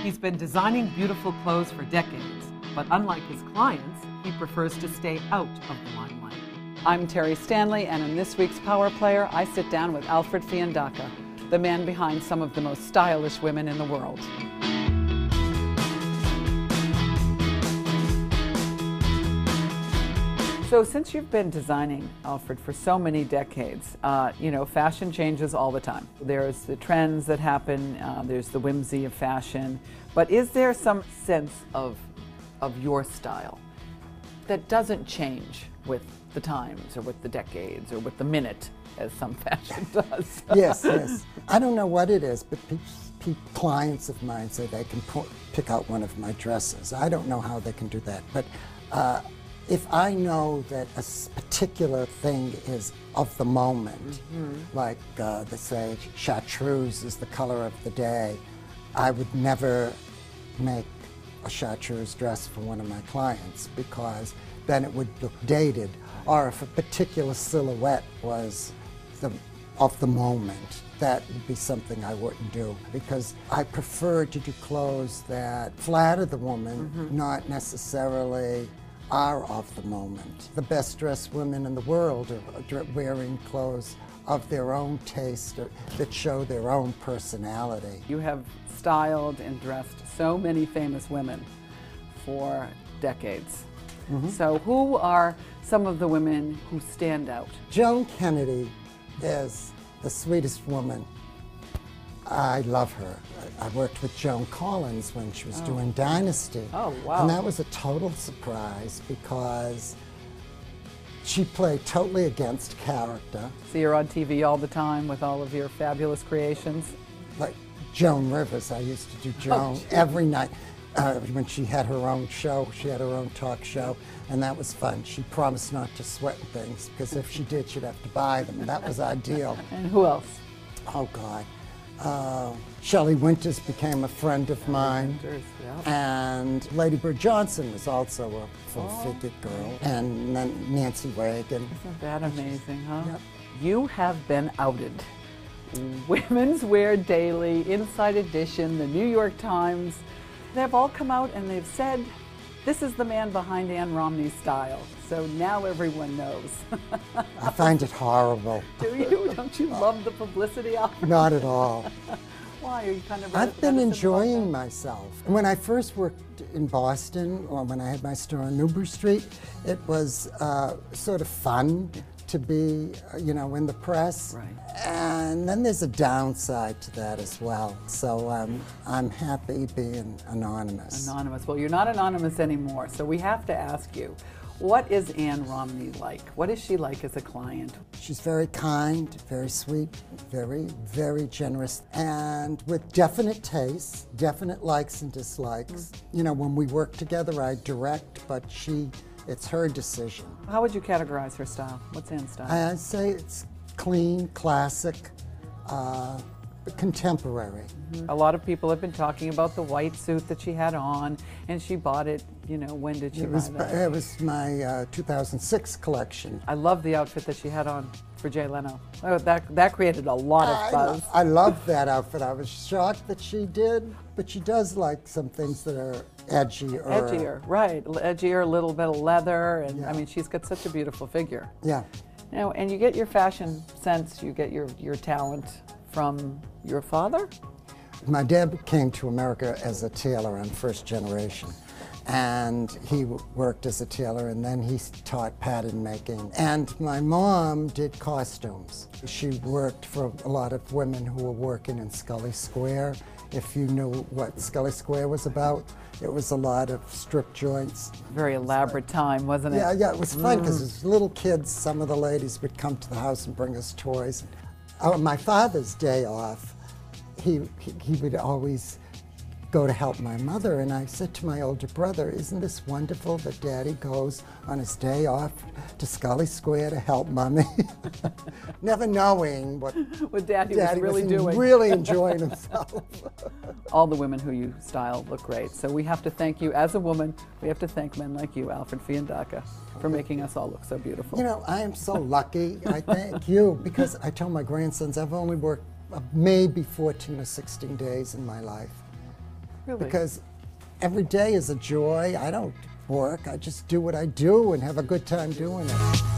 He's been designing beautiful clothes for decades, but unlike his clients, he prefers to stay out of the limelight. I'm Terry Stanley, and in this week's Power Player, I sit down with Alfred Fiandaca, the man behind some of the most stylish women in the world. So since you've been designing, Alfred, for so many decades, fashion changes all the time. There's the trends that happen, there's the whimsy of fashion, but is there some sense of your style that doesn't change with the times or with the decades or with the minute, as some fashion does? Yes. I don't know what it is, but clients of mine say they can pick out one of my dresses. I don't know how they can do that, but if I know that a particular thing is of the moment, like they say chartreuse is the color of the day, I would never make a chartreuse dress for one of my clients because then it would look dated. Or if a particular silhouette was of the moment, that would be something I wouldn't do, because I prefer to do clothes that flatter the woman, not necessarily are of the moment. The best dressed women in the world are wearing clothes of their own taste that show their own personality. You have styled and dressed so many famous women for decades. So who are some of the women who stand out? Joan Kennedy is the sweetest woman. I love her. I worked with Joan Collins when she was doing Dynasty. Oh, wow. And that was a total surprise because she played totally against character. So you're on TV all the time with all of your fabulous creations? Like Joan Rivers, I used to do Joan every night. When she had her own show, she had her own talk show, and that was fun. She promised not to sweat things, because if she did, she'd have to buy them, and that was ideal. And who else? Oh, God. Shelley Winters became a friend of mine, and Lady Bird Johnson was also a full-figured girl, and then Nancy Reagan. Isn't that amazing, huh? Yep. You have been outed. Women's Wear Daily, Inside Edition, the New York Times, they've all come out and they've said, this is the man behind Ann Romney's style. So now everyone knows. I find it horrible. Do you? Don't you love the publicity of it? Not at all. Why? Are you kind of I've been enjoying myself. When I first worked in Boston, or when I had my store on Newbury Street, it was sort of fun to be, in the press. Right. And then there's a downside to that as well. So I'm happy being anonymous. Anonymous. Well, you're not anonymous anymore, so we have to ask you, what is Ann Romney like? What is she like as a client? She's very kind, very sweet, very, very generous, and with definite tastes, definite likes and dislikes. When we work together, I direct, but it's her decision. How would you categorize her style? What's Ann's style? I'd say it's clean, classic, contemporary. A lot of people have been talking about the white suit that she had on, and she bought it, when did she buy that? It was my 2006 collection. I love the outfit that she had on for Jay Leno. Oh, that created a lot of buzz. I love that outfit. I was shocked that she did, but she does like some things that are edgier, right. Edgier, a little bit of leather, and I mean, she's got such a beautiful figure. Yeah. And you get your fashion sense, you get your talent from your father? My dad came to America as a tailor. I'm first generation. And he worked as a tailor, and then he taught pattern making. And my mom did costumes. She worked for a lot of women who were working in Scully Square. If you knew what Scully Square was about, it was a lot of strip joints. Very elaborate time, wasn't it? Yeah, it was fun because as little kids, some of the ladies would come to the house and bring us toys. On my father's day off, he would always go to help my mother, and I said to my older brother, isn't this wonderful that Daddy goes on his day off to Scully Square to help Mommy? Never knowing what Daddy was really doing. Really enjoying himself. All the women who you style look great, so we have to thank you. As a woman, we have to thank men like you, Alfred Fiandaca, for making us all look so beautiful. I am so lucky. I thank you, because I tell my grandsons I've only worked maybe 14 or 16 days in my life. Really? Because every day is a joy. I don't work. I just do what I do and have a good time doing it.